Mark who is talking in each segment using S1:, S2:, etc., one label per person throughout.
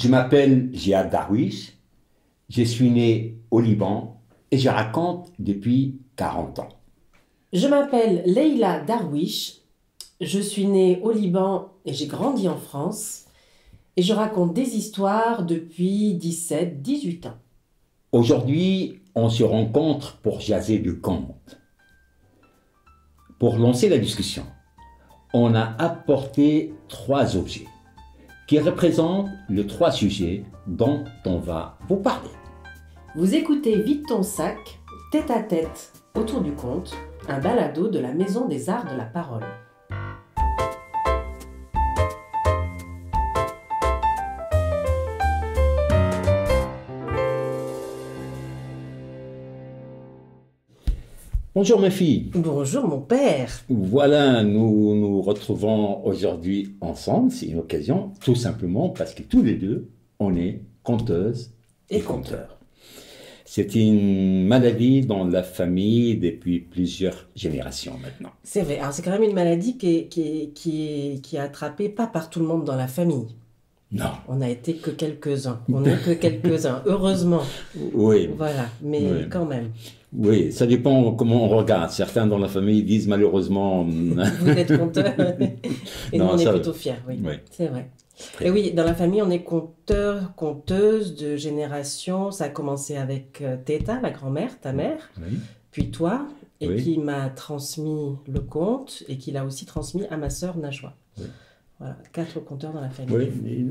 S1: Je m'appelle Jihad Darwish, je suis né au Liban et je raconte depuis 40 ans.
S2: Je m'appelle Leila Darwish, je suis née au Liban et j'ai grandi en France et je raconte des histoires depuis 17-18 ans.
S1: Aujourd'hui, on se rencontre pour jaser du conte. Pour lancer la discussion, on a apporté 3 objets qui représentent les 3 sujets dont on va vous parler.
S2: Vous écoutez Vide ton sac, tête à tête, autour du conte, un balado de la Maison des Arts de la Parole.
S1: Bonjour mes filles.
S2: Bonjour mon père.
S1: Voilà, nous nous retrouvons aujourd'hui ensemble. C'est une occasion, tout simplement parce que tous les deux, on est conteuses et conteurs. C'est une maladie dans la famille depuis plusieurs générations maintenant.
S2: C'est vrai, alors c'est quand même une maladie qui est attrapée pas par tout le monde dans la famille.
S1: Non.
S2: On n'a été que quelques-uns. On n'est que quelques-uns, heureusement.
S1: Oui.
S2: Voilà, mais
S1: Oui.
S2: quand même.
S1: Oui, ça dépend comment on regarde. Certains dans la famille disent malheureusement.
S2: Vous êtes conteur et nous
S1: Non,
S2: on est
S1: ça-
S2: plutôt fiers, oui.
S1: Oui.
S2: C'est vrai.
S1: Très
S2: Et oui, dans la famille, on est conteur, conteuse de génération. Ça a commencé avec Teta, la grand-mère, ta mère,
S1: Oui.
S2: puis toi, et
S1: Oui.
S2: qui m'a transmis le conte et qui l'a aussi transmis à ma sœur Najwa.
S1: Oui.
S2: Voilà, 4 conteurs dans la famille.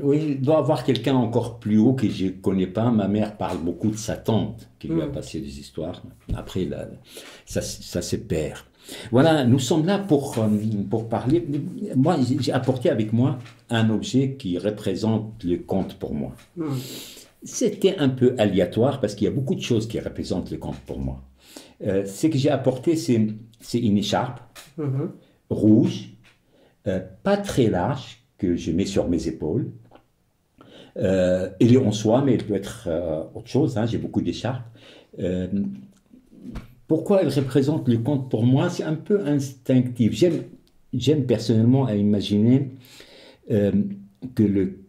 S1: Oui, il doit y avoir quelqu'un encore plus haut que je ne connais pas. Ma mère parle beaucoup de sa tante qui lui a passé des histoires. Après, ça se perd. Voilà, nous sommes là pour parler. Moi, j'ai apporté avec moi un objet qui représente le conte pour moi. C'était un peu aléatoire parce qu'il y a beaucoup de choses qui représentent le conte pour moi. Ce que j'ai apporté, c'est une écharpe
S2: Mhm.
S1: rouge, pas très large, que je mets sur mes épaules. Elle est en soie, mais elle peut être autre chose. Hein, j'ai beaucoup d'écharpes. Euh, Pourquoi elle représente le conte pour moi? C'est un peu instinctif. J'aime personnellement à imaginer que le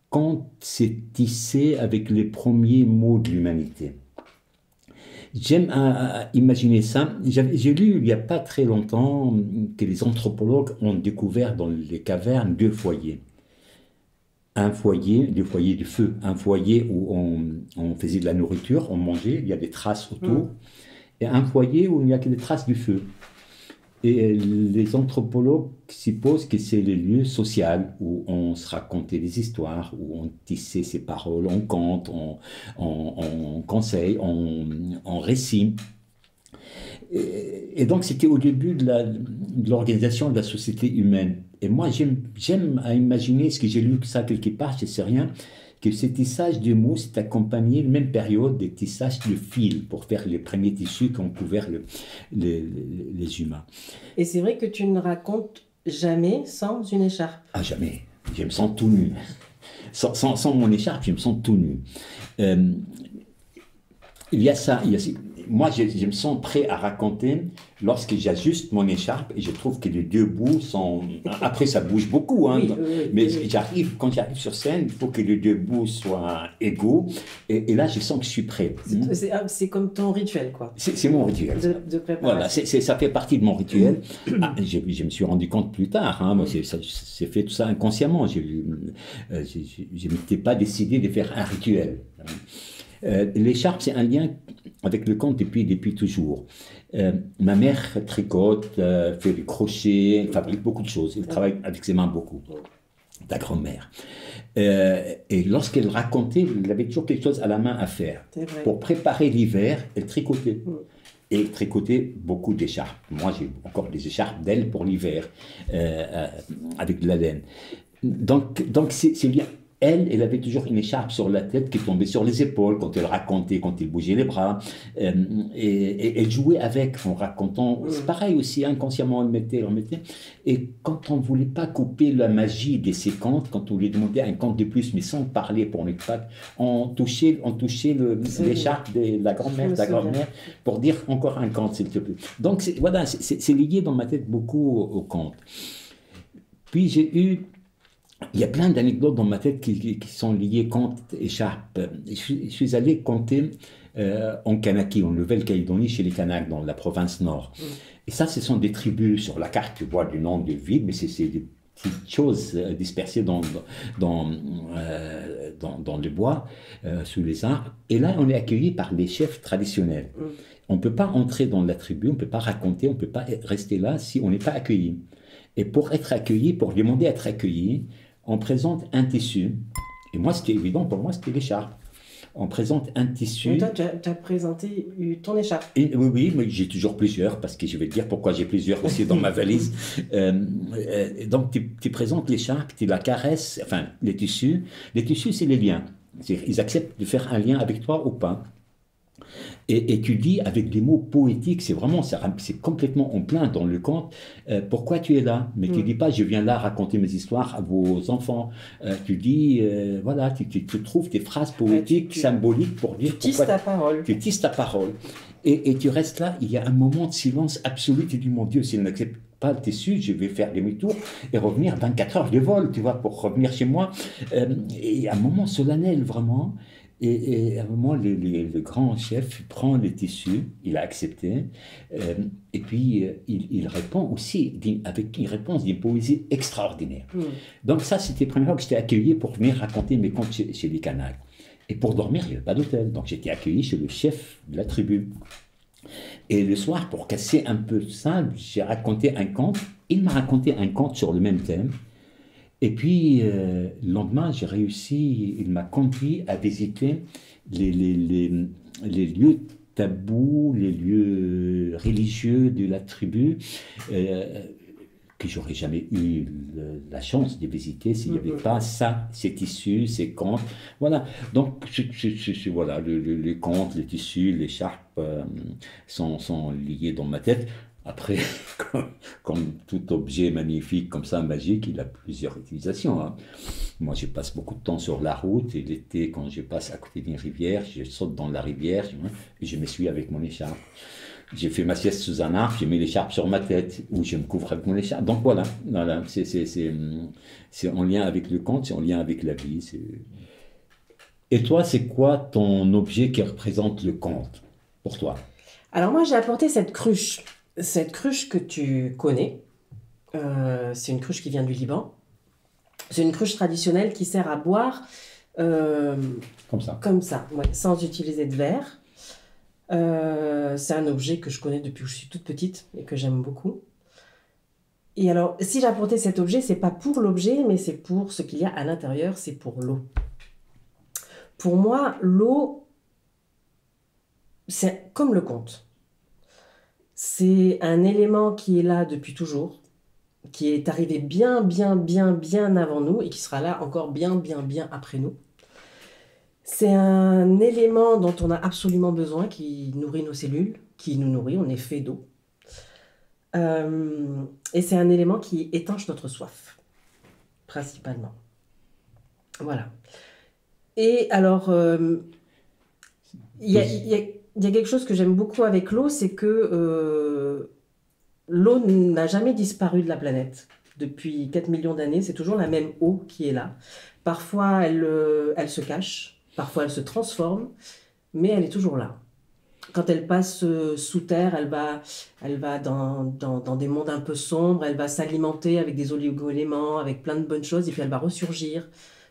S1: conte s'est tissé avec les premiers mots de l'humanité. J'aime à imaginer ça. J'ai lu il n'y a pas très longtemps que les anthropologues ont découvert dans les cavernes 2 foyers. Un foyer, 2 foyers de feu. Un foyer où on faisait de la nourriture, on mangeait, il y a des traces autour. Et un foyer où il n'y a que des traces du feu. Et les anthropologues supposent que c'est le lieu social où on se racontait des histoires, où on tissait ses paroles, on conte, on conseille, on récit. Et donc c'était au début de l'organisation de la société humaine. Et moi j'aime à imaginer, ce que j'ai lu ça quelque part, je ne sais rien, que ce tissage de mots s'est accompagné, la même période, des tissages de fil pour faire les premiers tissus qui ont couvert les humains.
S2: Et c'est vrai que tu ne racontes jamais sans une écharpe.
S1: Ah, jamais. Je me sens tout nu. Sans mon écharpe, je me sens tout nu. Il y a ça. Moi, je me sens prêt à raconter lorsque j'ajuste mon écharpe et je trouve que les 2 bouts sont... Après, ça bouge beaucoup, hein,
S2: Oui, oui,
S1: mais
S2: oui.
S1: quand j'arrive sur scène, il faut que les 2 bouts soient égaux. Et là, je sens que je suis prêt.
S2: C'est comme ton rituel, quoi,
S1: C'est mon rituel.
S2: de préparation.
S1: Voilà, ça fait partie de mon rituel. Je me suis rendu compte plus tard, hein, moi, j'ai fait tout ça inconsciemment. Je ne m'étais pas décidé de faire un rituel. L'écharpe, c'est un lien avec le conte depuis toujours. Ma mère tricote, fait du crochet, fabrique beaucoup de choses. Elle travaille avec ses mains beaucoup. Ta grand-mère. Et lorsqu'elle racontait, elle avait toujours quelque chose à la main à faire.
S2: C'est vrai.
S1: Pour préparer l'hiver, elle tricotait. Et elle tricotait beaucoup d'écharpes. Moi, j'ai encore des écharpes d'elle pour l'hiver, avec de la laine. Donc c'est bien. Elle avait toujours une écharpe sur la tête qui tombait sur les épaules quand elle racontait, quand elle bougeait les bras. Et elle jouait avec en racontant. C'est pareil aussi, inconsciemment, elle mettait. Et quand on ne voulait pas couper la magie de ces contes, quand on lui demandait un conte de plus, mais sans parler pour ne pas, on touchait l'écharpe de la grand-mère, pour dire encore un conte, s'il te plaît. Donc voilà, c'est lié dans ma tête beaucoup au conte. Puis j'ai eu Il y a plein d'anecdotes dans ma tête qui sont liées contes, écharpes. Je suis allé compter en Kanaki, en Nouvelle-Calédonie, chez les Kanaks, dans la province nord.
S2: Mm.
S1: Et ça, ce sont des tribus. Sur la carte, tu vois du nom de ville, mais c'est des petites choses dispersées dans, dans le bois, sous les arbres. Et là, on est accueilli par les chefs traditionnels.
S2: Mm.
S1: On ne peut pas entrer dans la tribu, on ne peut pas raconter, on ne peut pas rester là si on n'est pas accueilli. Et pour être accueilli, pour demander à être accueilli, on présente un tissu. Et moi, c'était évident, pour moi, c'était l'écharpe. On présente un tissu.
S2: Et toi, tu as présenté ton écharpe.
S1: Et, oui, oui, mais j'ai toujours plusieurs, parce que je vais te dire pourquoi j'ai plusieurs aussi dans ma valise. Donc, tu présentes l'écharpe, tu la caresses, enfin, les tissus. Les tissus, c'est les liens. Ils acceptent de faire un lien avec toi ou pas. Et tu dis avec des mots poétiques, c'est vraiment, c'est complètement en plein dans le conte, pourquoi tu es là. Mais tu dis pas, je viens là raconter mes histoires à vos enfants. Tu dis, voilà, tu trouves des phrases poétiques, symboliques pour dire
S2: tu tisses ta parole.
S1: Tu tisses ta parole. Et tu restes là, il y a un moment de silence absolu. Tu dis, mon Dieu, s'il n'accepte pas le tissu, je vais faire demi-tour et revenir 24 heures de vol, tu vois, pour revenir chez moi. Et un moment solennel, vraiment. Et à un moment, le grand chef prend le tissu, il a accepté, et puis il répond aussi avec une réponse d'une poésie extraordinaire.
S2: Mm.
S1: Donc ça, c'était la première fois que j'étais accueilli pour venir raconter mes contes chez les Kanaks. Et pour dormir, il n'y avait pas d'hôtel, donc j'étais accueilli chez le chef de la tribu. Et le soir, pour casser un peu ça, j'ai raconté un conte, il m'a raconté un conte sur le même thème. Et puis, le lendemain, j'ai réussi, il m'a conduit à visiter les lieux tabous, les lieux religieux de la tribu, que j'aurais jamais eu la chance de visiter s'il n'y avait pas ça, ces tissus, ces contes. Voilà. Donc, voilà, les contes, les tissus, les charpes sont liés dans ma tête. Après, comme tout objet magnifique, comme ça, magique, il a plusieurs utilisations. Hein. Moi, je passe beaucoup de temps sur la route et l'été, quand je passe à côté d'une rivière, je saute dans la rivière et je m'essuie avec mon écharpe. J'ai fait ma sieste sous un arbre, j'ai mis l'écharpe sur ma tête ou je me couvre avec mon écharpe. Donc voilà, c'est en lien avec le conte, c'est en lien avec la vie. Et toi, c'est quoi ton objet qui représente le conte pour toi?
S2: Alors moi, j'ai apporté cette cruche. Cette cruche que tu connais, c'est une cruche qui vient du Liban. C'est une cruche traditionnelle qui sert à boire comme ça, ouais, sans utiliser de verre. C'est un objet que je connais depuis que je suis toute petite et que j'aime beaucoup. Et alors, si j'ai apporté cet objet, c'est pas pour l'objet, mais c'est pour ce qu'il y a à l'intérieur, c'est pour l'eau. Pour moi, l'eau, c'est comme le conte. C'est un élément qui est là depuis toujours, qui est arrivé bien avant nous et qui sera là encore bien après nous. C'est un élément dont on a absolument besoin, qui nourrit nos cellules, qui nous nourrit, on est fait d'eau. Et c'est un élément qui étanche notre soif, principalement. Voilà. Et alors, il y a quelque chose que j'aime beaucoup avec l'eau, c'est que l'eau n'a jamais disparu de la planète. Depuis 4 millions d'années, c'est toujours la même eau qui est là. Parfois, elle se cache, parfois elle se transforme, mais elle est toujours là. Quand elle passe sous terre, elle va dans des mondes un peu sombres, elle va s'alimenter avec des oligo-éléments, avec plein de bonnes choses, et puis elle va ressurgir.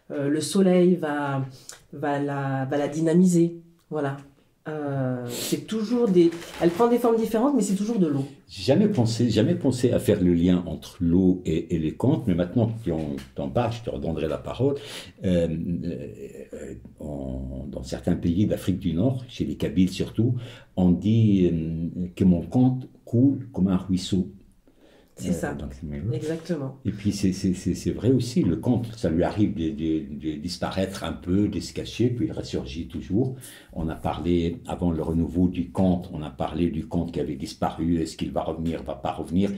S2: Le soleil va la dynamiser. Voilà. C'est toujours elle prend des formes différentes, mais c'est toujours de l'eau.
S1: J'ai jamais pensé à faire le lien entre l'eau et les contes, mais maintenant que tu en parles, je te redonnerai la parole. Dans certains pays d'Afrique du Nord, chez les Kabyles surtout, on dit que mon conte coule comme un ruisseau.
S2: C'est ça, exactement.
S1: Et puis c'est vrai aussi, le conte, ça lui arrive de disparaître un peu, de se cacher, puis il ressurgit toujours. On a parlé, avant le renouveau du conte, on a parlé du conte qui avait disparu, est-ce qu'il va revenir, va pas revenir.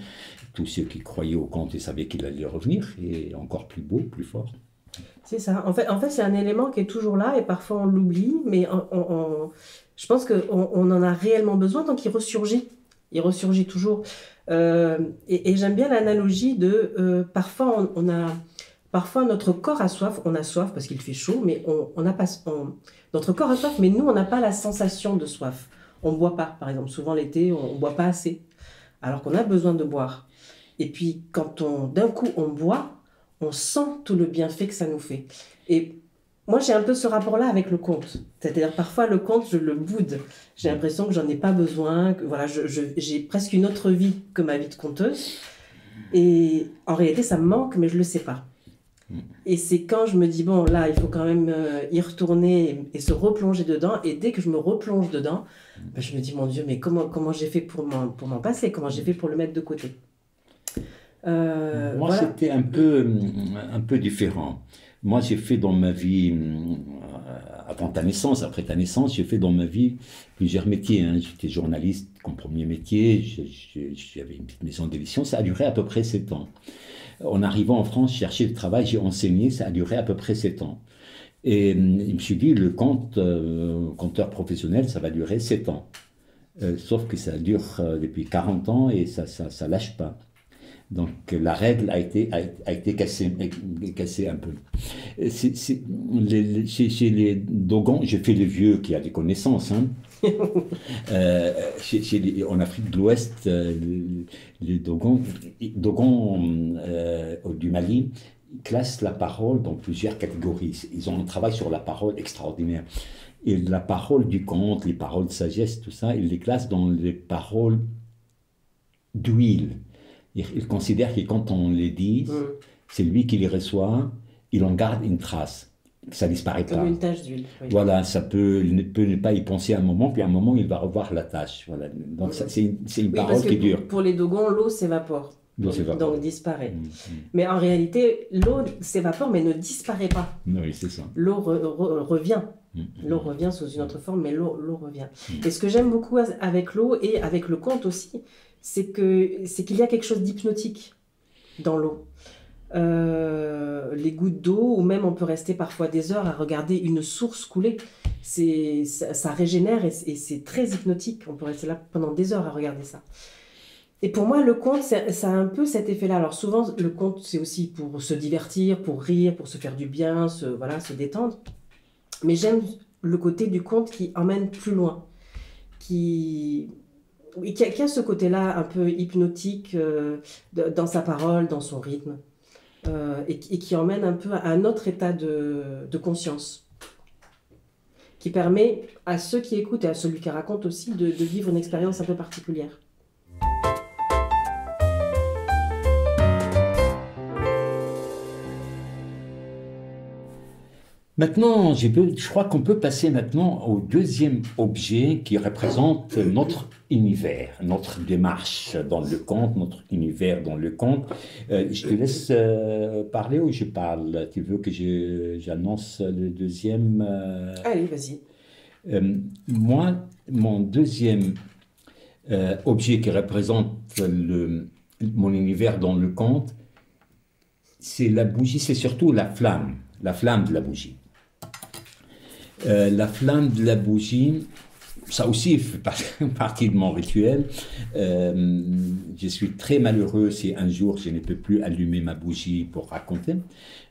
S1: Tous ceux qui croyaient au conte, ils savaient qu'il allait revenir, et encore plus beau, plus fort.
S2: C'est ça, en fait c'est un élément qui est toujours là, et parfois on l'oublie, mais je pense qu'on en a réellement besoin, donc il ressurgit toujours. Et j'aime bien l'analogie de parfois on a parfois notre corps a soif, on a soif parce qu'il fait chaud, mais on n'a pas, notre corps a soif, mais nous, on n'a pas la sensation de soif. On ne boit pas, par exemple. Souvent l'été, on ne boit pas assez, alors qu'on a besoin de boire. Et puis, quand d'un coup, on boit, on sent tout le bienfait que ça nous fait. Et moi, j'ai un peu ce rapport-là avec le conte. C'est-à-dire, parfois, le conte, je le boude. J'ai l'impression que j'en ai pas besoin, que voilà, j'ai presque une autre vie que ma vie de conteuse. Et en réalité, ça me manque, mais je le sais pas. Et c'est quand je me dis, bon, là, il faut quand même y retourner et se replonger dedans. Et dès que je me replonge dedans, ben, je me dis, mon Dieu, mais comment j'ai fait pour m'en passer? Comment j'ai fait pour le mettre de côté?
S1: Moi,
S2: Voilà.
S1: c'était un peu différent. Moi, j'ai fait dans ma vie, avant ta naissance, après ta naissance, j'ai fait dans ma vie plusieurs métiers, hein. J'étais journaliste comme premier métier, j'avais une petite maison d'édition, ça a duré à peu près 7 ans. En arrivant en France, chercher du travail, j'ai enseigné, ça a duré à peu près 7 ans. Et je me suis dit, le conteur professionnel, ça va durer 7 ans. Sauf que ça dure depuis 40 ans et ça lâche pas. Donc la règle a été cassée un peu. Chez les Dogons, j'ai fait les vieux qui a des connaissances, hein. En Afrique de l'Ouest, les Dogons du Mali classent la parole dans plusieurs catégories. Ils ont un travail sur la parole extraordinaire. Et la parole du conte, les paroles de sagesse, tout ça, ils les classent dans les paroles d'huile. Il considère que quand on les dit, c'est lui qui les reçoit, il en garde une trace, ça disparaît pas.
S2: Comme une tache d'huile. Oui.
S1: Voilà, il peut ne pas y penser un moment, puis à un moment, il va revoir la tâche. Voilà. Donc, c'est une parole qui dure.
S2: Pour les Dogons, l'eau s'évapore.
S1: L'eau s'évapore.
S2: Donc disparaît. Mais en réalité, l'eau s'évapore, mais ne disparaît pas.
S1: Oui, c'est ça.
S2: L'eau revient. L'eau revient sous une autre forme, mais l'eau revient. Et ce que j'aime beaucoup avec l'eau et avec le conte aussi, c'est qu'il y a quelque chose d'hypnotique dans l'eau. Les gouttes d'eau, ou même on peut rester parfois des heures à regarder une source couler. Ça régénère et c'est très hypnotique. On peut rester là pendant des heures à regarder ça. Et pour moi, le conte, ça a un peu cet effet-là. Alors souvent, le conte, c'est aussi pour se divertir, pour rire, pour se faire du bien, se détendre. Mais j'aime le côté du conte qui emmène plus loin, qui a ce côté-là un peu hypnotique dans sa parole, dans son rythme, et qui emmène un peu à un autre état de conscience, qui permet à ceux qui écoutent et à celui qui raconte aussi de vivre une expérience un peu particulière.
S1: Maintenant, je crois qu'on peut passer maintenant au deuxième objet qui représente notre univers, notre démarche dans le conte, notre univers dans le conte. Je te laisse parler ou je parle? Tu veux que j'annonce le deuxième
S2: Allez, vas-y.
S1: Moi, mon deuxième objet qui représente mon univers dans le conte, c'est la bougie, c'est surtout la flamme de la bougie. La flamme de la bougie, ça aussi fait partie de mon rituel. Je suis très malheureux si un jour je ne peux plus allumer ma bougie pour raconter.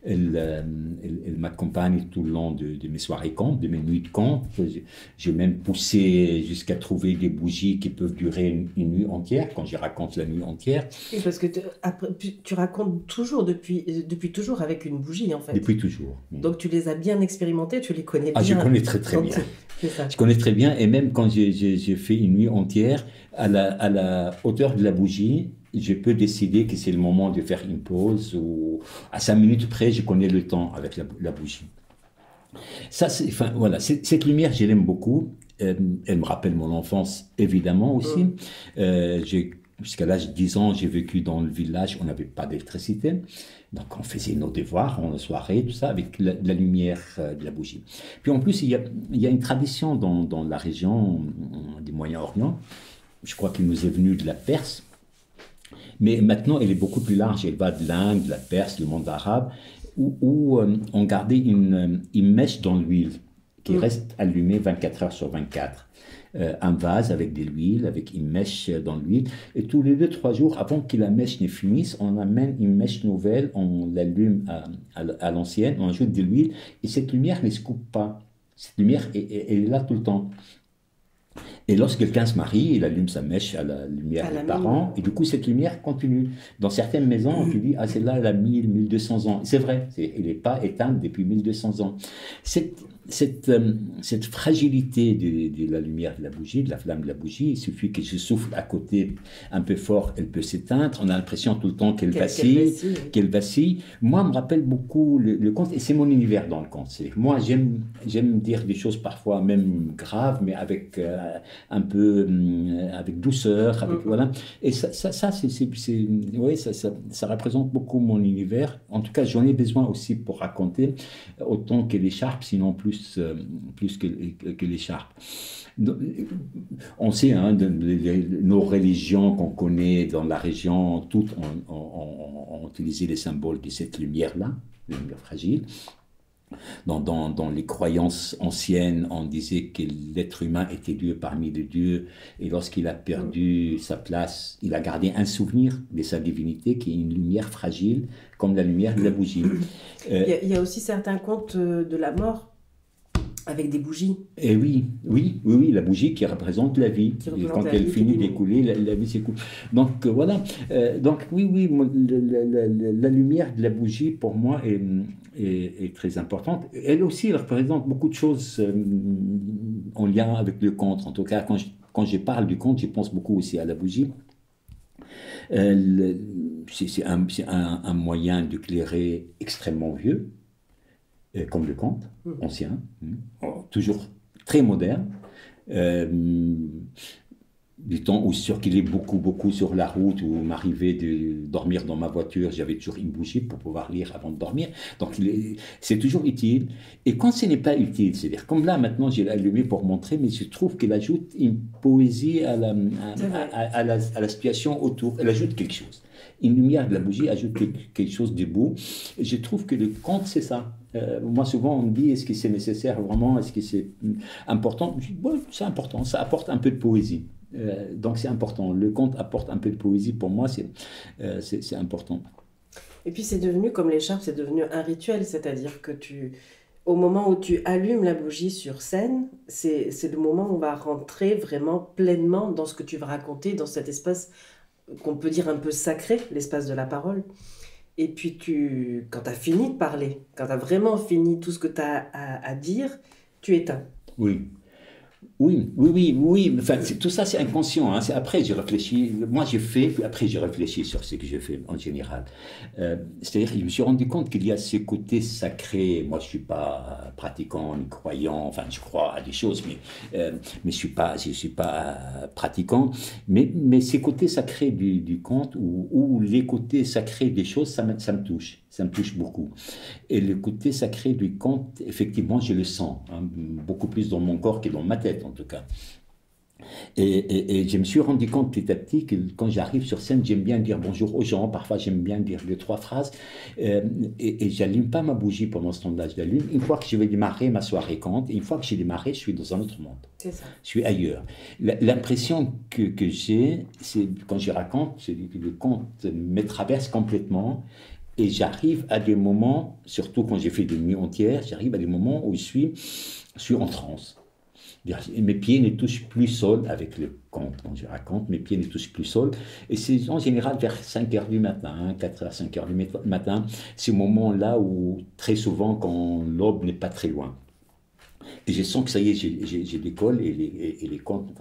S1: Elle m'accompagne tout le long de mes soirées contes, de mes nuits de contes. J'ai même poussé jusqu'à trouver des bougies qui peuvent durer une nuit entière, quand je raconte la nuit entière.
S2: Oui, parce que tu racontes toujours, depuis toujours avec une bougie, en fait.
S1: Depuis toujours.
S2: Donc tu les as bien expérimentées, tu les connais bien.
S1: Ah, je connais très bien.
S2: C'est ça.
S1: Je connais très bien, et même quand j'ai fait une nuit entière, à la hauteur de la bougie, je peux décider que c'est le moment de faire une pause, ou à 5 minutes près, je connais le temps avec la bougie. Voilà, cette lumière, je l'aime beaucoup. Elle me rappelle mon enfance, évidemment, aussi. Jusqu'à l'âge de 10 ans, j'ai vécu dans le village, on n'avait pas d'électricité. Donc, on faisait nos devoirs en soirée, tout ça, avec la lumière de la bougie. Puis en plus, il y a une tradition dans la région du Moyen-Orient. Je crois qu'il nous est venu de la Perse. Mais maintenant, elle est beaucoup plus large. Elle va de l'Inde, de la Perse, du monde arabe, où on gardait une mèche dans l'huile. qui reste allumé 24 heures sur 24. Un vase avec de l'huile, avec une mèche dans l'huile. Et tous les 2-3 jours, avant que la mèche ne finisse, on amène une mèche nouvelle, on l'allume à l'ancienne, on ajoute de l'huile, et cette lumière ne se coupe pas. Cette lumière, elle est là tout le temps. Et lorsque quelqu'un se marie, il allume sa mèche à la lumière des parents, et du coup, cette lumière continue. Dans certaines maisons, on te dit, ah, celle-là, elle a 1200 ans. C'est vrai, elle n'est pas éteinte depuis 1200 ans. Cette fragilité de la lumière de la bougie, de la flamme de la bougie, il suffit que je souffle à côté un peu fort, elle peut s'éteindre. On a l'impression tout le temps qu'elle vacille. Moi, me rappelle beaucoup le conte, et c'est mon univers dans le conte. Moi, j'aime dire des choses parfois même graves, mais avec un peu avec douceur, avec, voilà. Et ça représente beaucoup mon univers. En tout cas, j'en ai besoin aussi pour raconter, autant que l'écharpe, sinon plus que l'écharpe. On sait, hein, nos religions qu'on connaît dans la région, toutes ont utilisé les symboles de cette lumière-là, la lumière fragile. Dans les croyances anciennes, on disait que l'être humain était Dieu parmi les dieux, et lorsqu'il a perdu sa place, il a gardé un souvenir de sa divinité qui est une lumière fragile, comme la lumière de la bougie.
S2: Il y a aussi certains contes de la mort avec des bougies.
S1: Et oui, la bougie qui représente la vie. Et quand elle finit d'écouler, la vie s'écoule. Donc voilà. Donc oui, la lumière de la bougie pour moi est très importante. Elle aussi représente beaucoup de choses en lien avec le conte. En tout cas, quand je parle du conte, je pense beaucoup aussi à la bougie. C'est un moyen d'éclairer extrêmement vieux, comme le conte, ancien, toujours très moderne, du temps où circulait beaucoup sur la route, où m'arrivait de dormir dans ma voiture, j'avais toujours une bougie pour pouvoir lire avant de dormir. Donc c'est toujours utile. Et quand ce n'est pas utile, c'est-à-dire comme là maintenant j'ai allumé pour montrer, mais je trouve qu'elle ajoute une poésie à la situation autour, elle ajoute quelque chose. Une lumière de la bougie ajoute quelque chose de beau. Et je trouve que le conte, c'est ça. Moi, souvent, on me dit, est-ce que c'est nécessaire vraiment? Est-ce que c'est important? Je dis, ouais, c'est important. Ça apporte un peu de poésie. Donc, c'est important. Le conte apporte un peu de poésie. Pour moi, c'est important.
S2: Et puis, c'est devenu, comme l'écharpe, c'est devenu un rituel. C'est-à-dire que au moment où tu allumes la bougie sur scène, c'est le moment où on va rentrer vraiment pleinement dans ce que tu vas raconter, dans cet espace qu'on peut dire un peu sacré, l'espace de la parole. Et puis, quand tu as fini de parler, quand tu as vraiment fini tout ce que tu as à dire, tu éteins.
S1: Oui. Enfin, tout ça, c'est inconscient. Hein. Après, j'ai réfléchi. Moi, j'ai fait, puis après, j'ai réfléchi sur ce que j'ai fait en général. C'est-à-dire, je me suis rendu compte qu'il y a ce côté sacré. Moi, je ne suis pas pratiquant ni croyant. Enfin, je crois à des choses, mais je suis pas pratiquant. Mais ces côtés sacrés du conte ou les côtés sacrés des choses, ça me touche. Ça me touche beaucoup. Et le côté sacré du conte, effectivement, je le sens, hein, beaucoup plus dans mon corps que dans ma tête, en tout cas. Et je me suis rendu compte petit à petit que quand j'arrive sur scène, j'aime bien dire bonjour aux gens. Parfois, j'aime bien dire 2-3 phrases. Et j'allume pas ma bougie pendant ce temps-là. Je l'allume une fois que je vais démarrer ma soirée conte. Et une fois que j'ai démarré, je suis dans un autre monde.
S2: C'est ça.
S1: Je suis ailleurs. L'impression que j'ai, c'est quand je raconte, c'est que le conte me traverse complètement. Et j'arrive à des moments, surtout quand j'ai fait des nuits entières, j'arrive à des moments où je suis en transe. Mes pieds ne touchent plus sol avec le conte. Quand je raconte, mes pieds ne touchent plus sol. Et c'est en général vers 5 heures du matin, 4 à 5 heures du matin, ces moments-là où très souvent, quand l'aube n'est pas très loin. Et je sens que ça y est, j'ai décolle et les contes.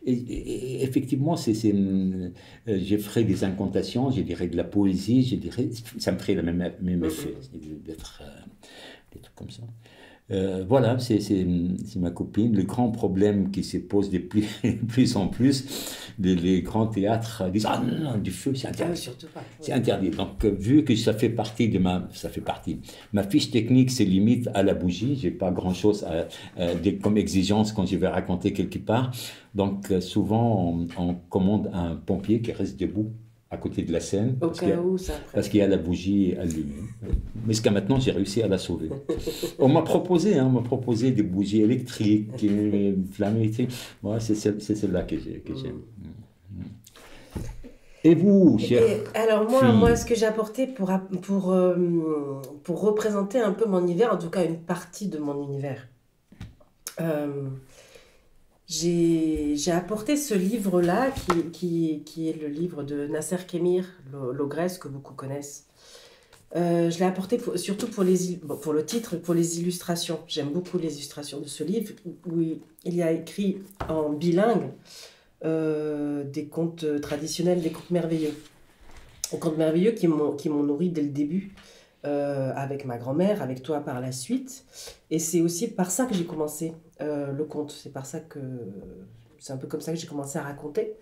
S1: Et effectivement, je ferai des incantations, je dirais de la poésie, je dirais, ça me ferait le même effet d'être comme ça. Voilà, c'est ma copine. Le grand problème qui se pose de plus en plus, les grands théâtres disent ah non, du feu c'est interdit.
S2: Surtout pas.
S1: C'est interdit. Donc vu que ça fait partie ma fiche technique, c'est limite à la bougie. J'ai pas grand chose comme exigence quand je vais raconter quelque part. Donc souvent on commande un pompier qui reste debout à côté de la scène,
S2: Au cas où ça après.
S1: parce qu'il y a la bougie allumée. Mais jusqu'à maintenant, j'ai réussi à la sauver. On m'a proposé des bougies électriques, une flamme électrique. Moi, c'est celle-là que j'aime. Et vous, chère
S2: Alors
S1: fille?
S2: moi, ce que j'ai apporté pour représenter un peu mon univers, en tout cas une partie de mon univers, euh, j'ai apporté ce livre-là qui est le livre de Nasser Kémir, l'ogresse, que beaucoup connaissent. Je l'ai apporté surtout pour pour le titre, pour les illustrations. J'aime beaucoup les illustrations de ce livre où il y a écrit en bilingue des contes traditionnels, des contes merveilleux. Des contes merveilleux qui m'ont nourri dès le début, avec ma grand-mère, avec toi par la suite. Et c'est aussi par ça que j'ai commencé le conte. C'est un peu comme ça que j'ai commencé à raconter.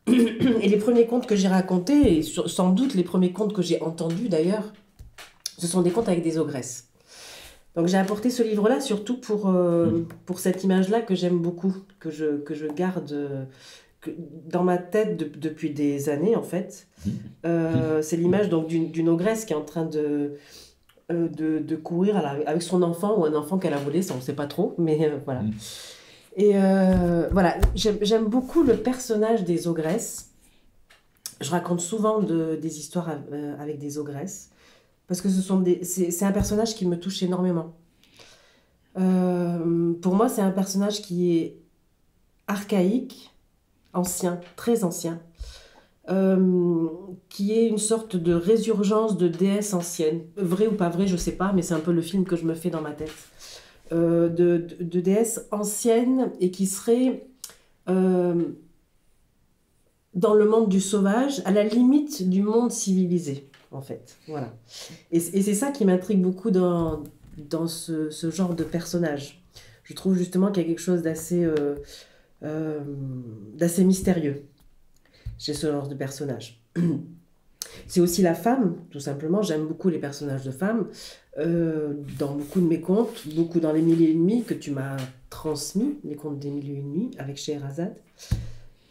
S2: Et les premiers contes que j'ai racontés, et sans doute les premiers contes que j'ai entendus d'ailleurs, ce sont des contes avec des ogresses. Donc j'ai apporté ce livre-là surtout pour cette image-là que j'aime beaucoup, que je garde dans ma tête depuis des années en fait. C'est l'image donc d'une ogresse qui est en train de courir avec son enfant ou un enfant qu'elle a volé, ça on ne sait pas trop, mais voilà. Et voilà, j'aime beaucoup le personnage des ogresses. Je raconte souvent des histoires avec des ogresses parce que c'est un personnage qui me touche énormément. Pour moi, c'est un personnage qui est archaïque, ancien, très ancien, qui est une sorte de résurgence de déesse ancienne. Vrai ou pas vrai, je ne sais pas, mais c'est un peu le film que je me fais dans ma tête. De déesse ancienne et qui serait dans le monde du sauvage, à la limite du monde civilisé, en fait. Voilà. Et c'est ça qui m'intrigue beaucoup dans ce genre de personnage. Je trouve justement qu'il y a quelque chose d'assez mystérieux chez ce genre de personnage. C'est aussi la femme, tout simplement. J'aime beaucoup les personnages de femmes. Dans beaucoup de mes contes, beaucoup dans Les Mille et Une Nuits que tu m'as transmis, les contes des Mille et Une Nuits avec Scheherazade.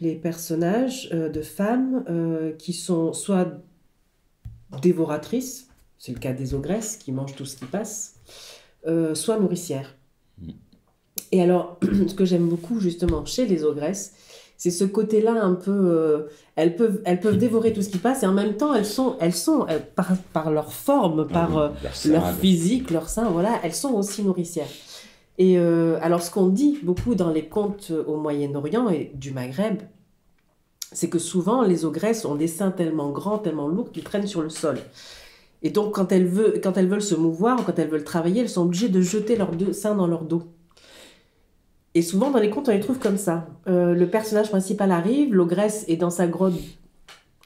S2: Les personnages de femmes qui sont soit dévoratrices, c'est le cas des ogresses qui mangent tout ce qui passe, soit nourricières. Et alors, ce que j'aime beaucoup justement chez les ogresses, c'est ce côté-là un peu... elles peuvent dévorer tout ce qui passe et en même temps, elles sont par leur forme, par leur physique, leur sein, voilà, elles sont aussi nourricières. Et alors, ce qu'on dit beaucoup dans les contes au Moyen-Orient et du Maghreb, c'est que souvent, les ogresses ont des seins tellement grands, tellement lourds qu'ils traînent sur le sol. Et donc, quand elles veulent se mouvoir ou quand elles veulent travailler, elles sont obligées de jeter leurs deux seins dans leur dos. Et souvent, dans les contes, on les trouve comme ça. Le personnage principal arrive, l'ogresse est dans sa grotte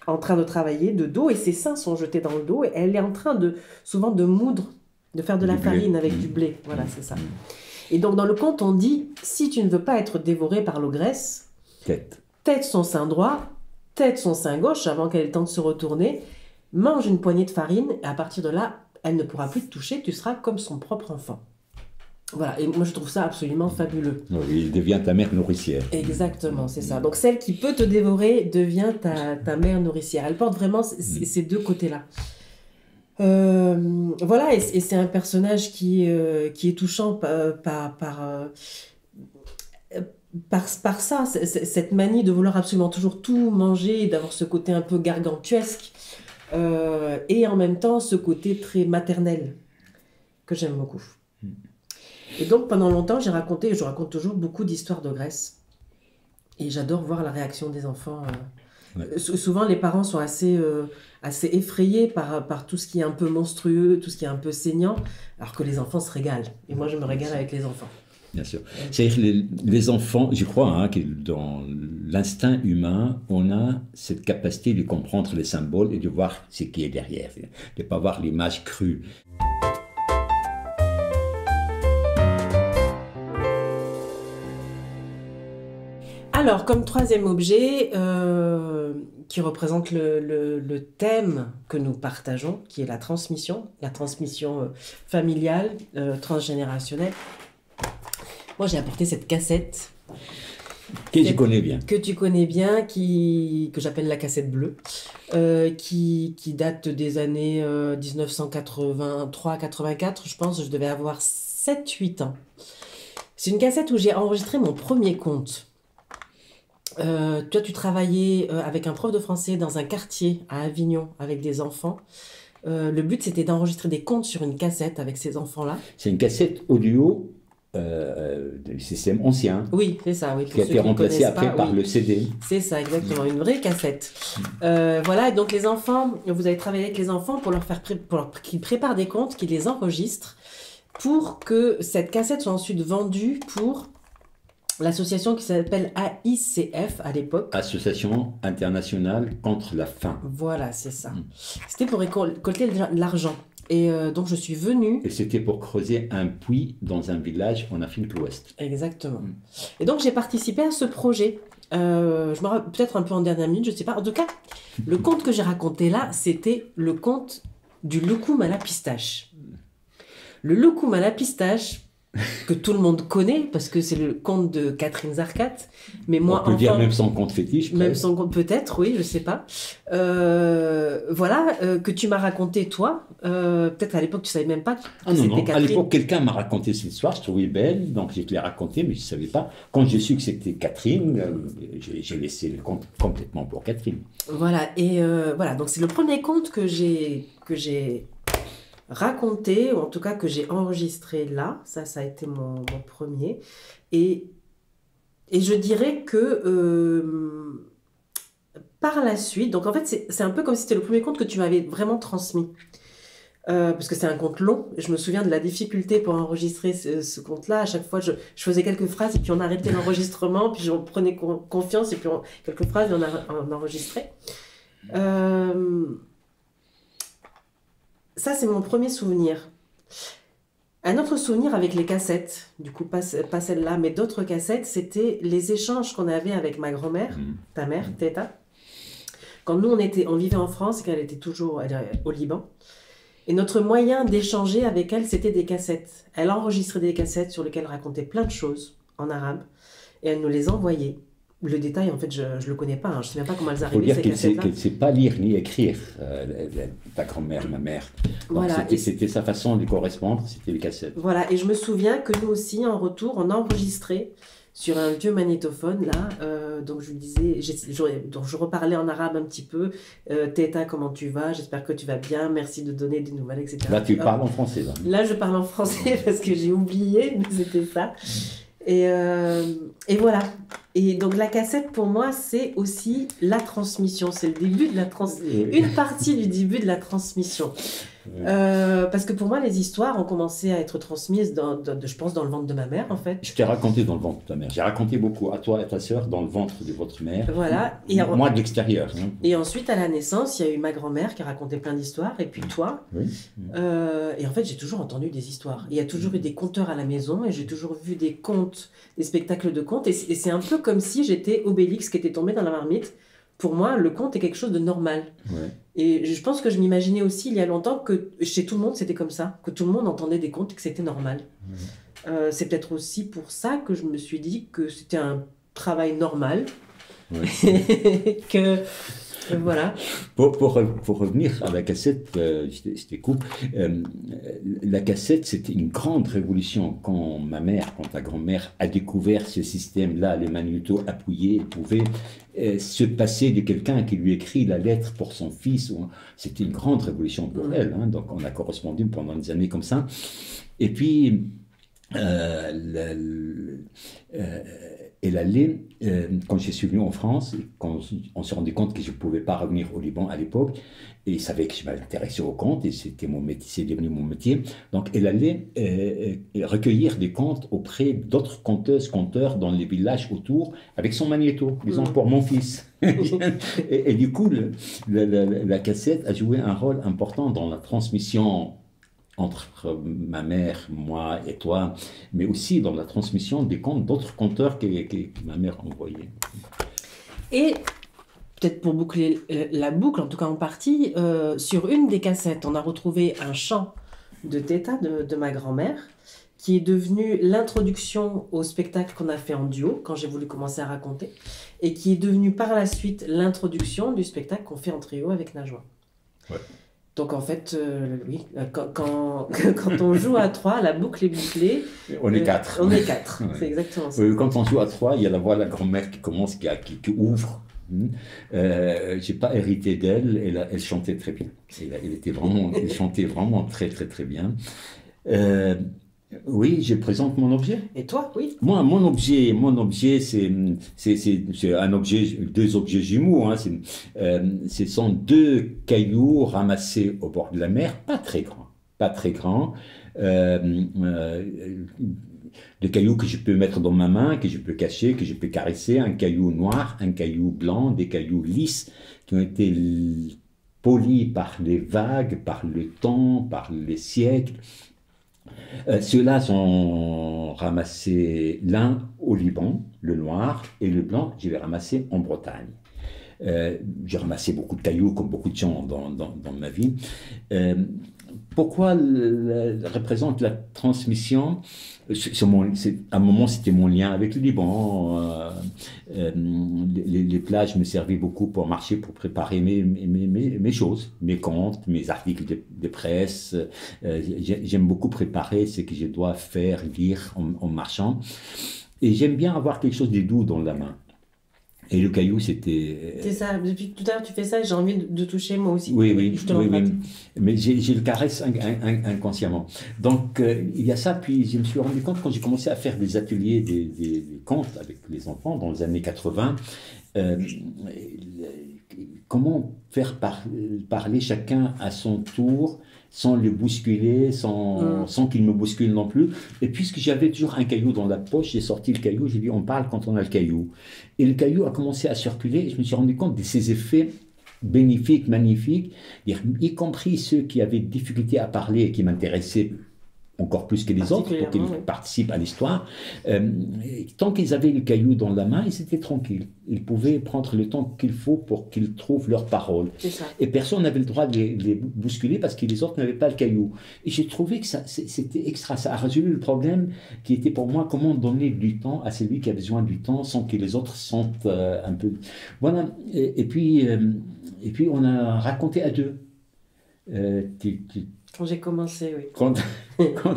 S2: en train de travailler de dos et ses seins sont jetés dans le dos et elle est en train souvent de moudre, de faire de la farine avec du blé. Voilà, c'est ça. Et donc, dans le conte, on dit, si tu ne veux pas être dévoré par l'ogresse, tête son sein droit, tête son sein gauche avant qu'elle ait le temps de se retourner, mange une poignée de farine et à partir de là, elle ne pourra plus te toucher, tu seras comme son propre enfant. Voilà, et moi je trouve ça absolument fabuleux.
S1: Oui, il devient ta mère nourricière.
S2: Exactement, c'est ça. Donc celle qui peut te dévorer devient ta mère nourricière. Elle porte vraiment ces deux côtés-là. Voilà, et c'est un personnage qui est touchant par ça, cette manie de vouloir absolument toujours tout manger, d'avoir ce côté un peu gargantuesque, et en même temps ce côté très maternel que j'aime beaucoup. Et donc pendant longtemps je raconte toujours beaucoup d'histoires d'ogresses et j'adore voir la réaction des enfants. Souvent les parents sont assez effrayés par tout ce qui est un peu monstrueux, tout ce qui est un peu saignant, alors que les enfants se régalent. Et moi je me régale avec les enfants.
S1: Bien sûr. C'est-à-dire les enfants, je crois que dans l'instinct humain, on a cette capacité de comprendre les symboles et de voir ce qui est derrière, de ne pas voir l'image crue.
S2: Alors, comme troisième objet qui représente le thème que nous partageons, qui est la transmission familiale, transgénérationnelle, moi j'ai apporté cette cassette
S1: Que je connais bien.
S2: Que tu connais bien, que j'appelle la cassette bleue, qui date des années 1983-84, je pense. Je devais avoir 7-8 ans. C'est une cassette où j'ai enregistré mon premier conte. Toi, tu travaillais avec un prof de français dans un quartier à Avignon avec des enfants. Le but, c'était d'enregistrer des contes sur une cassette avec ces enfants-là.
S1: C'est une cassette audio du système ancien
S2: Oui, c'est ça, oui.
S1: qui a été remplacé après par le CD.
S2: C'est ça, exactement, une vraie cassette. Voilà, et donc les enfants, vous avez travaillé avec les enfants pour qu'ils préparent des contes, qu'ils les enregistrent, pour que cette cassette soit ensuite vendue pour l'association qui s'appelle AICF à l'époque.
S1: Association internationale contre la faim.
S2: Voilà, c'est ça. C'était pour récolter de l'argent. Et donc je suis venue.
S1: Et c'était pour creuser un puits dans un village en Afrique de l'Ouest.
S2: Exactement. Et donc j'ai participé à ce projet. Je me rappelle peut-être un peu en dernière minute, je ne sais pas. En tout cas, le conte que j'ai raconté là, c'était le conte du loukoum à la pistache. Le loukoum à la pistache, que tout le monde connaît, parce que c'est le conte de Catherine Zarcat. Mais moi,
S1: on peut dire même son conte fétiche.
S2: Même son conte, peut-être, oui, je sais pas. Voilà, que tu m'as raconté, toi. Peut-être à l'époque, tu savais même pas que
S1: c'était Catherine.
S2: À
S1: l'époque, quelqu'un m'a raconté cette histoire, je trouvais belle, donc je te l'ai racontée, mais je ne savais pas. Quand j'ai su que c'était Catherine, j'ai laissé le conte complètement pour Catherine.
S2: Voilà, et voilà, donc c'est le premier conte que j'ai raconté, ou en tout cas que j'ai enregistré là. Ça a été mon premier. Et je dirais que par la suite, donc en fait c'est un peu comme si c'était le premier conte que tu m'avais vraiment transmis. Parce que c'est un conte long. Je me souviens de la difficulté pour enregistrer ce conte-là. À chaque fois, je faisais quelques phrases et puis on arrêtait l'enregistrement, puis je prenais confiance et puis quelques phrases et on enregistrait. Ça, c'est mon premier souvenir. Un autre souvenir avec les cassettes, du coup pas celle-là, mais d'autres cassettes, c'était les échanges qu'on avait avec ma grand-mère, ta mère, Teta. Quand nous, on vivait en France et qu'elle était toujours au Liban. Et notre moyen d'échanger avec elle, c'était des cassettes. Elle enregistrait des cassettes sur lesquelles elle racontait plein de choses en arabe et elle nous les envoyait. Le détail, en fait, je ne le connais pas. Je ne sais même pas comment elles arrivaient, ces cassettes-là.
S1: Il faut dire qu'elle ne sait pas lire ni écrire, ta grand-mère, ma mère. Donc voilà, c'était sa façon de correspondre, c'était les cassettes.
S2: Voilà, et je me souviens que nous aussi, en retour, on enregistrait sur un vieux magnétophone, là. Donc je lui disais, donc je reparlais en arabe un petit peu. Teta, comment tu vas? J'espère que tu vas bien. Merci de donner des nouvelles, etc.
S1: Là, tu parles en français.
S2: Là, je parle en français parce que j'ai oublié, mais c'était ça. Et voilà. Et donc la cassette pour moi c'est aussi la transmission, c'est le début de une partie du début de la transmission. Parce que pour moi les histoires ont commencé à être transmises je pense dans le ventre de ma mère en fait.
S1: Je t'ai raconté dans le ventre de ta mère. J'ai raconté beaucoup à toi et à ta sœur dans le ventre de votre mère.
S2: Voilà.
S1: Moi de l'extérieur. Hein.
S2: Et ensuite à la naissance il y a eu ma grand-mère qui a raconté plein d'histoires et puis toi.
S1: Oui.
S2: Et en fait j'ai toujours entendu des histoires. Il y a toujours eu des conteurs à la maison et j'ai toujours vu des contes, des spectacles de contes et c'est un peu comme si j'étais Obélix qui était tombé dans la marmite. Pour moi, le conte est quelque chose de normal.
S1: Ouais.
S2: Et je pense que je m'imaginais aussi il y a longtemps que chez tout le monde, c'était comme ça, que tout le monde entendait des contes et que c'était normal. Ouais. C'est peut-être aussi pour ça que je me suis dit que c'était un travail normal. Ouais. Voilà.
S1: Pour revenir à la cassette, je te coupe. La cassette, c'était une grande révolution quand ta grand-mère a découvert ce système-là, les magnétos appuyés, pouvait se passer de quelqu'un qui lui écrit la lettre pour son fils. C'était une grande révolution pour elle. Hein, donc on a correspondu pendant des années comme ça. Et puis, elle allait, quand je suis venu en France, quand on s'est rendu compte que je ne pouvais pas revenir au Liban à l'époque, et il savait que je m'intéressais aux contes, et c'était mon métier, c'est devenu mon métier. Donc elle allait recueillir des contes auprès d'autres conteuses, conteurs dans les villages autour, avec son magnéto, disons pour mon fils. et du coup, la cassette a joué un rôle important dans la transmission entre ma mère, moi et toi, mais aussi dans la transmission des contes d'autres conteurs que ma mère envoyait.
S2: Et peut-être pour boucler la boucle, en tout cas en partie, sur une des cassettes, on a retrouvé un chant de Teta, de ma grand-mère, qui est devenu l'introduction au spectacle qu'on a fait en duo, quand j'ai voulu commencer à raconter, et qui est devenu par la suite l'introduction du spectacle qu'on fait en trio avec Najwa.
S1: Ouais.
S2: Donc en fait, oui, quand on joue à 3, la boucle est bouclée.
S1: On est 4.
S2: On est 4,
S1: Ouais.
S2: c'est exactement ça.
S1: Quand on joue à 3, il y a la voix de la grand-mère qui commence, qui ouvre. J'ai pas hérité d'elle, elle chantait très bien. Elle chantait vraiment très très très bien. Oui, je présente mon objet.
S2: Et toi, oui?
S1: Moi, mon objet, c'est un objet, 2 objets jumeaux. Hein, ce sont 2 cailloux ramassés au bord de la mer, pas très grands. Des cailloux que je peux mettre dans ma main, que je peux cacher, que je peux caresser. Un caillou noir, un caillou blanc, des cailloux lisses qui ont été polis par les vagues, par le temps, par les siècles. Ceux-là sont ramassés l'un au Liban, le noir, et le blanc, je l'ai ramassé en Bretagne. J'ai ramassé beaucoup de cailloux, comme beaucoup de gens dans ma vie. Pourquoi représente la transmission? À un moment, c'était mon lien avec le Liban. Les plages me servaient beaucoup pour marcher, pour préparer mes choses, mes comptes, mes articles de presse. J'aime beaucoup préparer ce que je dois faire, lire en marchant. Et j'aime bien avoir quelque chose de doux dans la main. Et le caillou, c'était...
S2: C'est ça, depuis tout à l'heure tu fais ça et j'ai envie de toucher moi aussi.
S1: Oui,
S2: Je te l'emprunte.
S1: mais je le caresse inconsciemment. Donc, il y a ça, puis je me suis rendu compte quand j'ai commencé à faire des ateliers, des contes avec les enfants dans les années 80, comment faire parler chacun à son tour, sans le bousculer, sans qu'il me bouscule non plus. Et puisque j'avais toujours un caillou dans la poche, j'ai sorti le caillou, j'ai dit on parle quand on a le caillou. Et le caillou a commencé à circuler et je me suis rendu compte de ses effets bénéfiques, magnifiques, y compris ceux qui avaient des difficultés à parler et qui m'intéressaient encore plus que les autres, pour qu'ils participent à l'histoire. Tant qu'ils avaient le caillou dans la main, ils étaient tranquilles. Ils pouvaient prendre le temps qu'il faut pour qu'ils trouvent leurs paroles. Et personne n'avait le droit de les bousculer parce que les autres n'avaient pas le caillou. Et j'ai trouvé que c'était extra. Ça a résolu le problème qui était pour moi comment donner du temps à celui qui a besoin du temps sans que les autres sentent un peu... Voilà. Et puis on a raconté à 2.
S2: Quand j'ai commencé, oui.
S1: Quand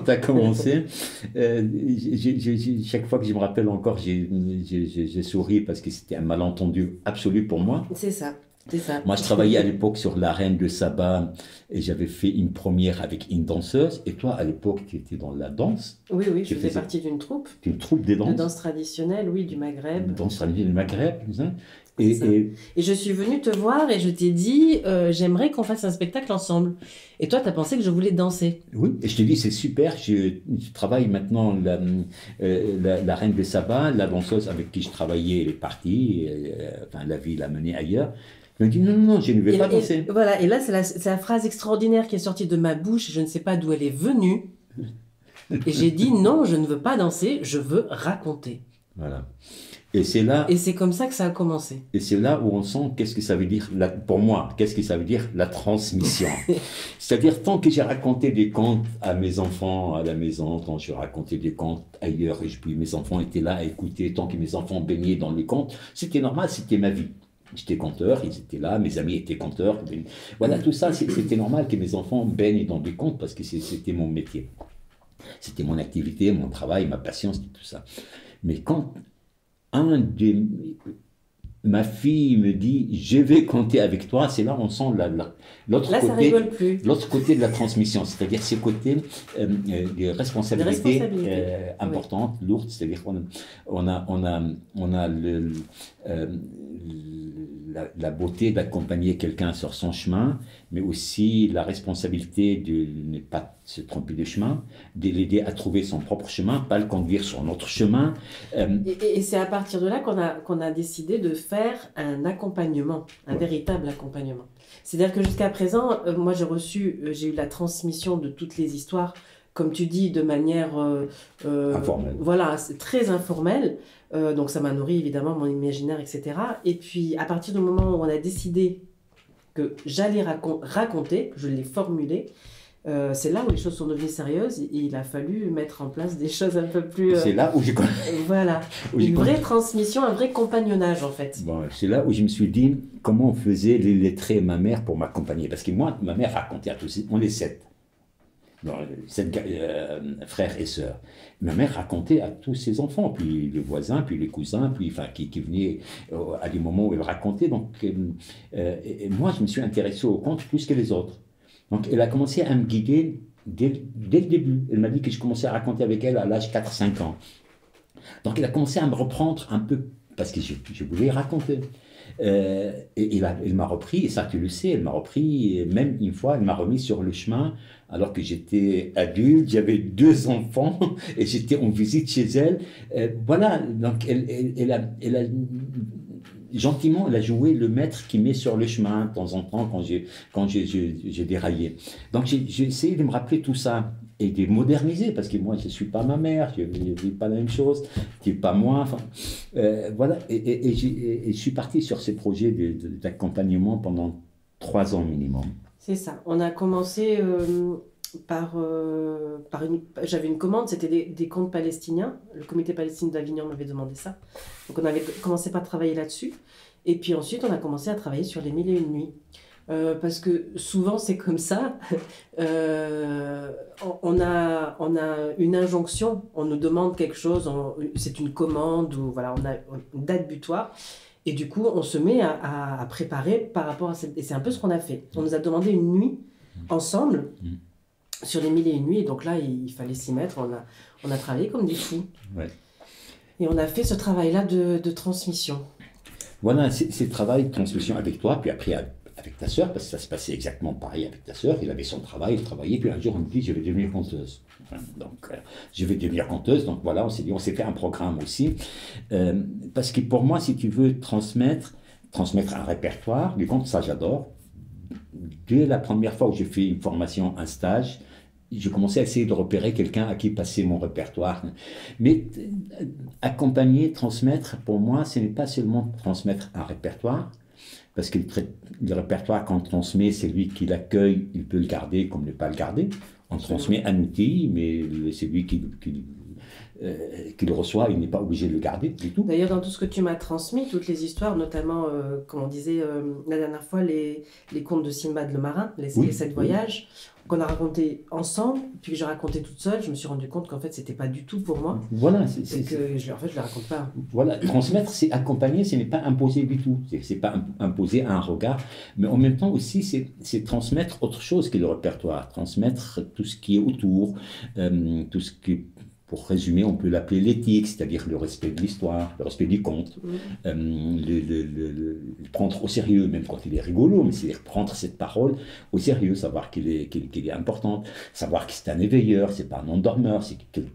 S1: tu as commencé, chaque fois que je me rappelle encore, j'ai souri parce que c'était un malentendu absolu pour moi.
S2: C'est ça.
S1: Moi, je travaillais à l'époque sur La Reine de Saba et j'avais fait une première avec une danseuse. Et toi, à l'époque, tu étais dans la danse.
S2: Oui, je faisais partie d'une troupe.
S1: Une troupe des danses.
S2: De danse traditionnelle, oui, du Maghreb.
S1: Danse traditionnelle du Maghreb, hein.
S2: Et je suis venue te voir et je t'ai dit, j'aimerais qu'on fasse un spectacle ensemble. Et toi, tu as pensé que je voulais danser.
S1: Oui, et je te dis, c'est super. Je travaille maintenant la Reine de Saba, la danseuse avec qui je travaillais, elle est partie. La vie l'a menée ailleurs. Je me dis, non, je ne vais pas danser.
S2: Voilà, et là, c'est la phrase extraordinaire qui est sortie de ma bouche. Je ne sais pas d'où elle est venue. Et j'ai dit, non, je ne veux pas danser, je veux raconter.
S1: Voilà. Et c'est là.
S2: Et c'est comme ça que ça a commencé.
S1: Et c'est là où on sent qu'est-ce que ça veut dire, pour moi, qu'est-ce que ça veut dire la transmission. C'est-à-dire, tant que j'ai raconté des contes à mes enfants à la maison, tant que j'ai raconté des contes ailleurs, et puis mes enfants étaient là à écouter, tant que mes enfants baignaient dans les contes, c'était normal, c'était ma vie. J'étais conteur, ils étaient là, mes amis étaient conteurs. Voilà, tout ça, c'était normal que mes enfants baignent dans des contes parce que c'était mon métier. C'était mon activité, mon travail, ma passion, c'était tout ça. Mais quand ma fille me dit je vais compter avec toi, c'est là on sent l'autre côté de la transmission, c'est-à-dire ce côté des responsabilités importantes, lourdes, c'est-à-dire on a la beauté d'accompagner quelqu'un sur son chemin, mais aussi la responsabilité de ne pas se tromper de chemin, de l'aider à trouver son propre chemin, pas le conduire sur notre chemin.
S2: Et c'est à partir de là qu'on a décidé de faire un accompagnement, un véritable accompagnement. C'est-à-dire que jusqu'à présent, moi j'ai eu la transmission de toutes les histoires, comme tu dis, de manière
S1: informelle.
S2: Voilà, c'est très informelle. Donc ça m'a nourri évidemment mon imaginaire, etc. Et puis à partir du moment où on a décidé que j'allais raconter, que je l'ai formulé, c'est là où les choses sont devenues sérieuses. Il a fallu mettre en place des choses un peu plus...
S1: C'est là où j'ai
S2: voilà, une vraie transmission, un vrai compagnonnage en fait.
S1: Bon, c'est là où je me suis dit comment on faisait les lettrés ma mère pour m'accompagner. Parce que moi, ma mère racontait à tous, on est 7. Bon, 7 frères et sœurs. Ma mère racontait à tous ses enfants, puis les voisins, puis les cousins, puis, enfin, qui venaient à des moments où elle racontait. Donc, et moi, je me suis intéressé au conte plus que les autres. Donc, elle a commencé à me guider dès le début. Elle m'a dit que je commençais à raconter avec elle à l'âge 4-5 ans. Donc, elle a commencé à me reprendre un peu, parce que je voulais raconter. Et elle m'a repris, et ça tu le sais, elle m'a repris, et même une fois, elle m'a remis sur le chemin, alors que j'étais adulte, j'avais 2 enfants, et j'étais en visite chez elle. Voilà, donc elle a gentiment, elle a joué le maître qui met sur le chemin de temps en temps quand j'ai déraillé. Donc j'ai essayé de me rappeler tout ça et de moderniser, parce que moi je ne suis pas ma mère, je ne vis pas la même chose, tu n'es pas moi, enfin, voilà, et je suis parti sur ces projets d'accompagnement pendant 3 ans minimum.
S2: C'est ça, on a commencé j'avais une commande, c'était des contes palestiniens, le comité palestinien d'Avignon m'avait demandé ça, donc on avait commencé par travailler là-dessus, et puis ensuite on a commencé à travailler sur les 1001 nuits. Parce que souvent c'est comme ça, on a une injonction, on nous demande quelque chose, c'est une commande, ou voilà, on a une date butoir, et du coup on se met à préparer par rapport à cette... Et c'est un peu ce qu'on a fait. On nous a demandé une nuit ensemble sur les 1001 nuits, et donc là il fallait s'y mettre, on a travaillé comme des fous.
S1: Ouais.
S2: Et on a fait ce travail-là de transmission.
S1: Voilà, c'est le travail de transmission avec toi, puis après avec ta sœur, parce que ça se passait exactement pareil avec ta sœur. Il avait son travail, il travaillait, puis un jour on me dit je vais devenir conteuse. Donc je vais devenir conteuse, donc voilà, on s'est dit, on s'est fait un programme aussi. Parce que pour moi, si tu veux transmettre un répertoire, les contes, ça j'adore. Dès la première fois où j'ai fait une formation, un stage, je commençais à essayer de repérer quelqu'un à qui passer mon répertoire. Mais accompagner, transmettre, pour moi, ce n'est pas seulement transmettre un répertoire, parce que le répertoire, quand on transmet, c'est lui qui l'accueille, il peut le garder comme ne pas le garder. On transmet un outil, mais c'est lui qui le reçoit, il n'est pas obligé de le garder du tout.
S2: D'ailleurs, dans tout ce que tu m'as transmis, toutes les histoires, notamment, comme on disait la dernière fois, les contes de Simbad le marin, les 7 voyages, qu'on a raconté ensemble, puis que j'ai raconté toute seule, je me suis rendu compte qu'en fait, c'était pas du tout pour moi.
S1: Voilà.
S2: En fait, je les raconte pas.
S1: Voilà, transmettre, c'est accompagner, ce n'est pas imposer du tout. C'est pas imposer un regard, mais en même temps aussi, c'est transmettre autre chose que le répertoire, transmettre tout ce qui est autour, tout ce qui est... Pour résumer, on peut l'appeler l'éthique, c'est-à-dire le respect de l'histoire, le respect du conte, le prendre au sérieux, même quand il est rigolo, mais c'est-à-dire prendre cette parole au sérieux, savoir qu'il est important, savoir que c'est un éveilleur, c'est pas un endormeur,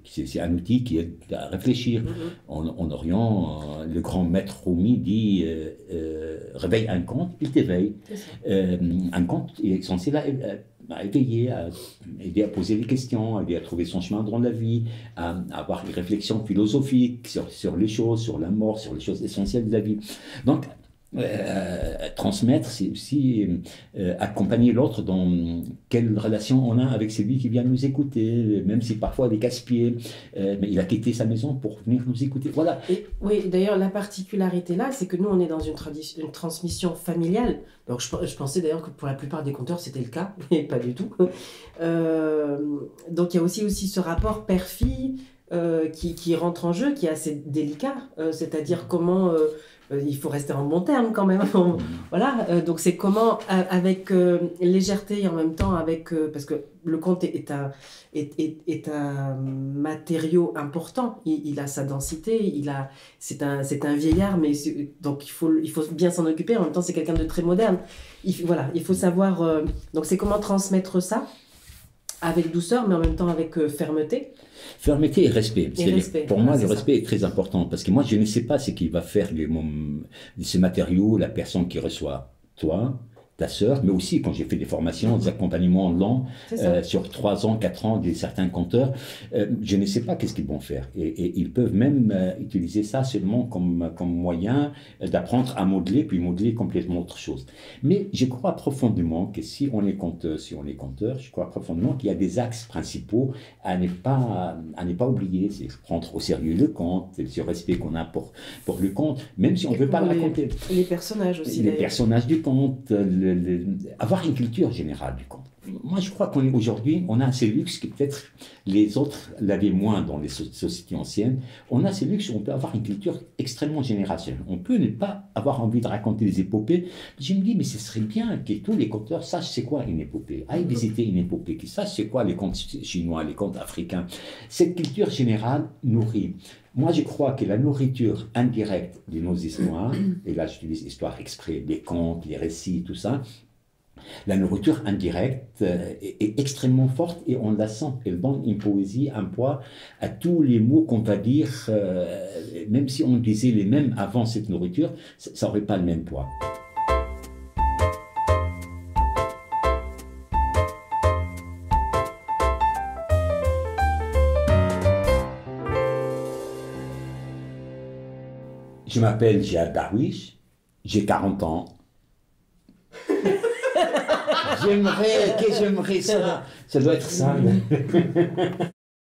S1: c'est un outil qui aide à réfléchir. En Orient, le grand maître Rumi dit réveille un conte, il t'éveille. Un conte est censé à éveiller, à aider à poser des questions, à aider à trouver son chemin dans la vie, à avoir des réflexions philosophiques sur les choses, sur la mort, sur les choses essentielles de la vie. Donc, transmettre, c'est aussi accompagner l'autre dans quelle relation on a avec celui qui vient nous écouter, même si parfois il est casse-pied, mais il a quitté sa maison pour venir nous écouter. Voilà.
S2: Et, oui, d'ailleurs, la particularité là, c'est que nous, on est dans une transmission familiale. Donc, je pensais d'ailleurs que pour la plupart des conteurs, c'était le cas, mais pas du tout. Donc, il y a aussi ce rapport père-fille qui rentre en jeu, qui est assez délicat. C'est-à-dire comment... il faut rester en bon terme quand même. Voilà, donc c'est comment, avec légèreté et en même temps avec... parce que le conte est un matériau important. Il a sa densité, c'est un vieillard, mais donc il faut bien s'en occuper. En même temps, c'est quelqu'un de très moderne. Voilà, il faut savoir... donc c'est comment transmettre ça avec douceur, mais en même temps avec fermeté.
S1: Fermeté et respect. Pour moi, le respect
S2: ça.
S1: est très important parce que moi, je ne sais pas ce qu'il va faire ces matériaux, la personne qui reçoit, toi, ta sœur, mais aussi quand j'ai fait des formations, des accompagnements longs, sur 3 ans, 4 ans, de certains conteurs, je ne sais pas qu'est-ce qu'ils vont faire. Et ils peuvent même utiliser ça seulement comme moyen d'apprendre à modeler, puis modeler complètement autre chose. Mais je crois profondément que si on est conteur, je crois profondément qu'il y a des axes principaux à ne pas oublier. C'est prendre au sérieux le conte, c'est ce respect qu'on a pour le conte, même si on ne veut pas le raconter.
S2: Les personnages aussi.
S1: Les personnages du conte, avoir une culture générale du conte. Moi, je crois qu'aujourd'hui, on a ce luxe que peut-être les autres l'avaient moins dans les sociétés anciennes. On a ce luxe où on peut avoir une culture extrêmement générationnelle. On peut ne pas avoir envie de raconter des épopées. Je me dis, mais ce serait bien que tous les conteurs sachent c'est quoi une épopée, aillent visiter une épopée, qu'ils sachent c'est quoi les contes chinois, les contes africains. Cette culture générale nourrit. Moi, je crois que la nourriture indirecte de nos histoires, et là j'utilise histoire exprès, les contes, les récits, tout ça, la nourriture indirecte est extrêmement forte et on la sent. Elle donne une poésie, un poids à tous les mots qu'on va dire, même si on disait les mêmes avant cette nourriture, ça n'aurait pas le même poids. Je m'appelle Jihad Darwish, j'ai 40 ans. J'aimerais ça doit être ça.